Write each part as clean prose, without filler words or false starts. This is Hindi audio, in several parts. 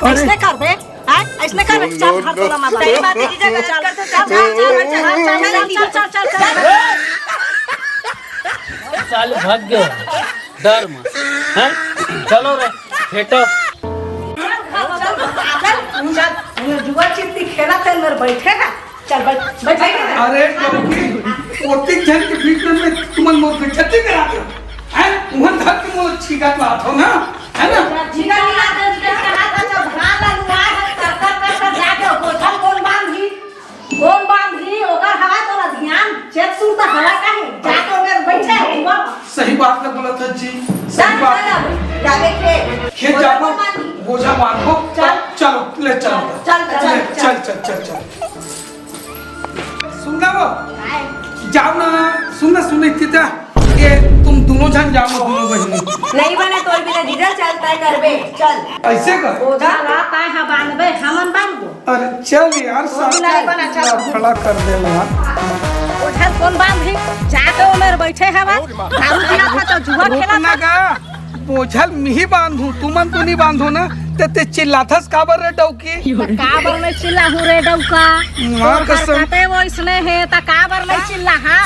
ऐसने कर बे, हां ऐसने कर बे, चल घर तोला मत सही बात है जीजा चल चल भाग्य डर मत हैं चलो रे फेटो चल जुआ चिट्टी खेला थे अंदर बैठे है चल बैठ बैठ अरे ओती जन के बीच में तुम मोर के छत्ती करा दो हैं मोहन धर के मोर छीगा बात हो ना है ना जीगा ला दे कहा था जब भाला लुआ है कर जाके कोठल कौन बांधी ओकर हवा तोरा ध्यान चेक सुन त हवा काहे जाके ओकर बैठे हुआ सही बात ने बोला था जी सही बात जाके खेत जाओ बोझा बांधो चलो ले चलो चल सुनना वो जाओ ना सुनना इतना ये तुम दोनों जन जाओ दोनों बहनी नहीं बने तो बिना जीजा चलता है करबे चल ऐसे कर बोझा रात है बांधबे हमन बांधबो अरे चल यार नहीं बना चल खड़ा कर दे ला बोझा कौन बांधी जाके उमेर बैठे हवा दारू पिया था तो जुआ खेला ना का बोझल मिही बांधू तुमन तो नहीं बांधो ना ते चिल्लाथस काबर रे डौकी काबर में चिल्ला हूं रे डौका मां कसम कहते वो इसने है त काबर में चिल्ला हां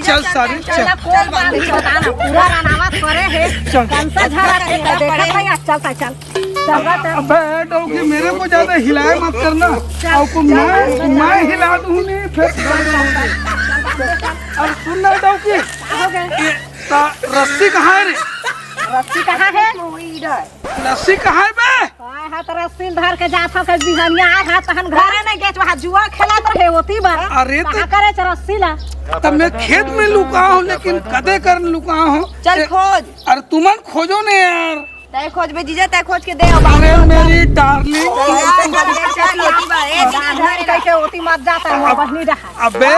चल सारी चल कौन बांधी बताना पूरा रनावत करे है कौन सा झरा देखा था चलता चल अबे डौकी मेरे को ज्यादा हिलाए मत करना और को मैं हिला दूं नहीं फिर अब सुन ना डौकी रस्सी कहाँ है रे रस्सी कहाँ है रस्सी कहाँ है बे हां तो रस्सी धर के जाथा के बिहनिया आ तहन घरे नहीं गेच वहां जुआ खेलत रहे होती बा अरे तो करे रस्सी ला तब मैं खेत में लुका हूँ लेकिन कदे कर लुका हूँ चल खोज अरे तुमन खोजो ने यार तय खोज बे जीजा तय खोज के दे अरे मेरी डार्लिंग कैसे होती मत जाता है बहनी रहा अबे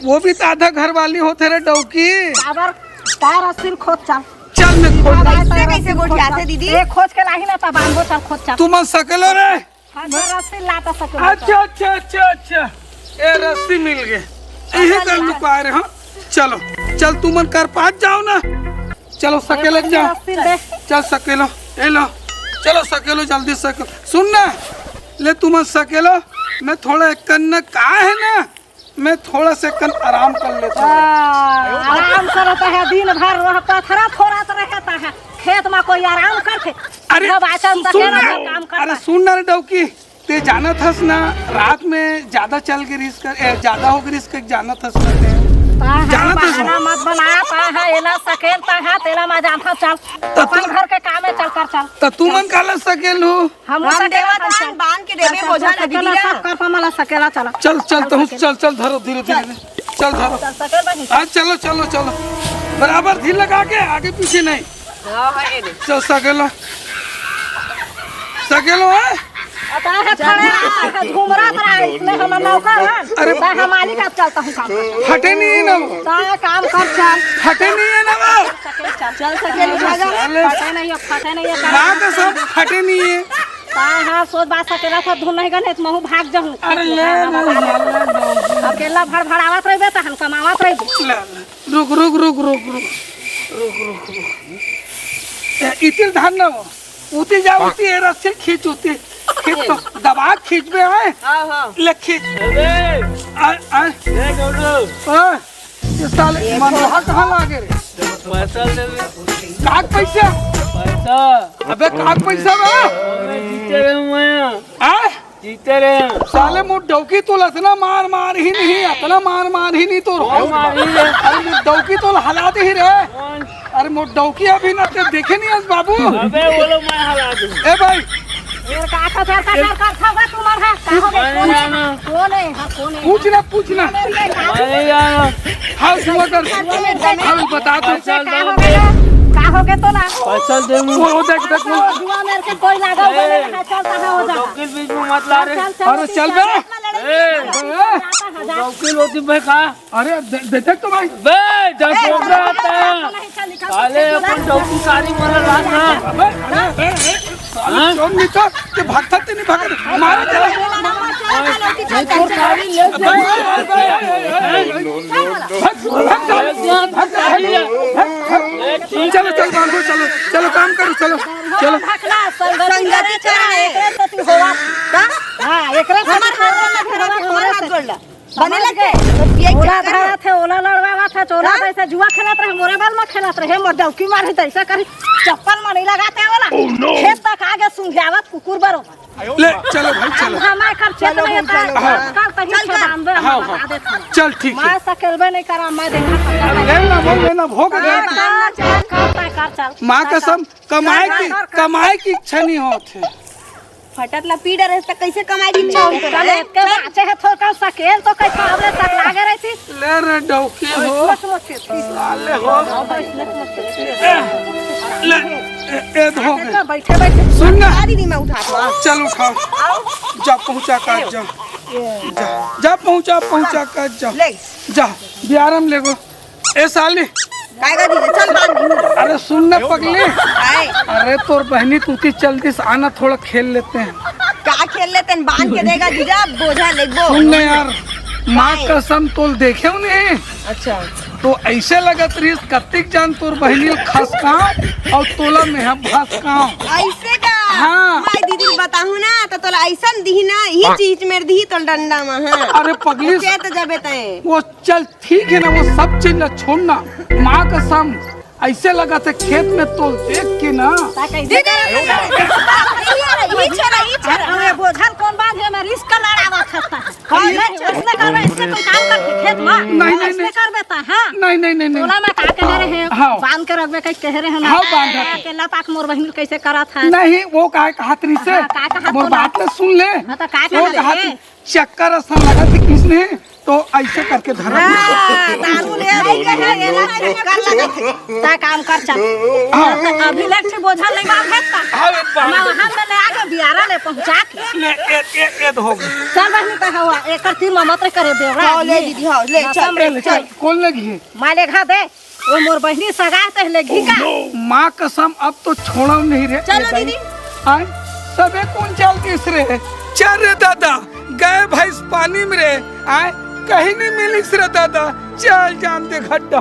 वो भी तो आधा घर वाली होते रे डौकी अगर तार रस्सी खोज चल मैं खोज कैसे गोठियाते दीदी एक खोज के लाही ना तब बांधो चल खोज चल तुम सकलो रे हां रस्सी लाता सको अच्छा ए रस्सी मिल गए यही कर लुका रहे हाँ चलो चल तुमन कर पास जाओ ना चलो सकेलो जाओ चल सकेलो ए लो चलो सकेलो जल्दी सकेलो सुन ना ले तुमन सकेलो मैं थोड़ा एक कन्न का है ना मैं थोड़ा से कन आराम कर लेता हूँ आराम करता है दिन भर रहता थोड़ा रहता है खेत में कोई आराम करते अरे सुन ना रे डौकी ते जाना थस ना रात में ज्यादा चल के रिस्क ज्यादा हो गई रिस्क जाना थस ना जाना तो मत बना है एला सकेलता है तेला में जान था चल अपन घर के काम में चल कर चल तो तू मन काला सकेलू हम सकेला चल बांध के देबे बोझा ना दीदी सब कर पमला सकेला चल चल धरो धीरे चल धरो सकेल बनी हां चलो बराबर धीर लगा के आगे पीछे नहीं हां है चल सकेलो है आता है खड़े घूमरा रहा इसमें हम नौकर हैं अरे हम मालिक अब चलता हूं काम फटे नहीं है ना ता काम कर चल फटे नहीं है ना वो चल सके फटे नहीं है हां तो सब फटे नहीं है हां सोच बात सकेला सब धुन नहीं गने महू भाग जाऊं अरे ले अकेला भड़भड़ावत रहबे त हम कमावत रहबे रुक इतिर धान ना उती जाऊती है रस्सी खींच उती खींच तो दबा खींच में आए हां ले खींच आ ले गौरव ये साले मनोहर कहाँ लागे रे पैसा ले काग पैसा अबे काग पैसा बा जीते रहे मैं आ जीते रहे साले मुझ डौकी तो लसना मार ही नहीं इतना मार ही नहीं तो अरे मुझ डौकी तो हला दे ही रे अरे मुझ डौकी अभी ना ते देखे नहीं आज बाबू अबे बोलो मैं हला दूं ए भाई ये का था तुम्हारा कौन है पूछना अरे यार हाँ सुना कर हाँ बता तो का हो गए तो ना पैसा दे वो देख जुआ मेरे के कोई लागा चलता है हो जा वकील बीच में मत ला रे अरे चल बे वकील होती भाई का अरे देख तो भाई बे जब कोबरा आता है साले अपन चौकी सारी मरल रात ना चोर निकल के भागता नहीं भागता मारे साड़ी ले चलो चल बांधो, चलो चलो काम करो, चलो चलो। संगति चला एकरे से तू होवा का हां एकरे से बने लगे ओला धरा थे, ओला लड़वा थे, चोरा पैसे जुआ खेलत रहे, मोरे बाल में खेलत रहे, मोर डौकी मारे त ऐसा करी चप्पल में नहीं लगाते वाला खेत तक आगे सुंघावत कुकुर बरोबर। ले चलो भाई चलो। हमारे कर खेत में कल तही छदान दे हम बता देते। चल ठीक है। मैं सकेलबे नहीं करा, मैं देखा लेना भोग दे। माँ कसम कमाई की इच्छा नहीं होती। फटत ला पीड़ रहे त कैसे कमाई की इच्छा होती? चले के बाचे है थोड़ा सकेल तो कैसे आवले तक लागे रहती। ले रे डौकी हो ले हो ले ए धो बैठे बैठे सुन ना, दीदी मैं उठा चल उठा जा पहुंचा कर जा जा पहुंचा कर जा जा बियारम ले गो। ए साली काएगा दीदी चल बांध। अरे सुन ना पगली, अरे तोर बहनी तूती जल्दी से आना, थोड़ा खेल लेते हैं। का खेल लेते हैं? बांध के देगा जीजा बोझा लेगो। सुन ना यार, माँ कसम तोल देखे उन्हें। अच्छा तो ऐसे लगत रही कत्तिक जान तोर बहनी खसकाओ और तोला में हम भसकाओ ऐसे का। हाँ। मैं दीदी बताऊं ना तो तोला ऐसा दी ना ही चीज मेरे दी तो डंडा में। हां अरे पगली चेत जबे तय वो चल ठीक है ना, वो सब चीज ना छोड़ना। माँ कसम ऐसे लगा था खेत में तोल देख के ना। बोझल कौन बात है? मैं रिस्क लड़ावा खाता है इसने करवे, इसने कोई काम करके खेत में नहीं कर देता है। नहीं तोला में का कह रहे हैं? हाँ। बांध के रखबे कह रहे हैं ना। हाँ बांध रखे। अकेला पाक मोर बहिन कैसे करा था? नहीं वो का कहत रही से हाँ, का कहत मोर तोला? बात तो सुन ले। हाँ, तो का वो कहत कहत है? चक्कर असन लगा थी किसने तो ऐसे करके धरा दारू ले कर लगा ता काम कर चल। अभी लग से बोझा नहीं बात है का हम वहां में ले आके बियारा ले पहुंचा के ले ए हो गई। चल बहनी का हवा एकर तीर में मत करे दे रहा। ले दीदी हां ले चल कौन लगी है? माले घा दे वो मोर बहनी सगा ते ले घी का। माँ कसम अब तो छोड़ा नहीं रे। चलो दीदी आए सबे कौन चल किस रे? चल रे दादा गए भैंस पानी में रे। आए कहीं नहीं मिली रे दादा, चल जान दे खड्डा।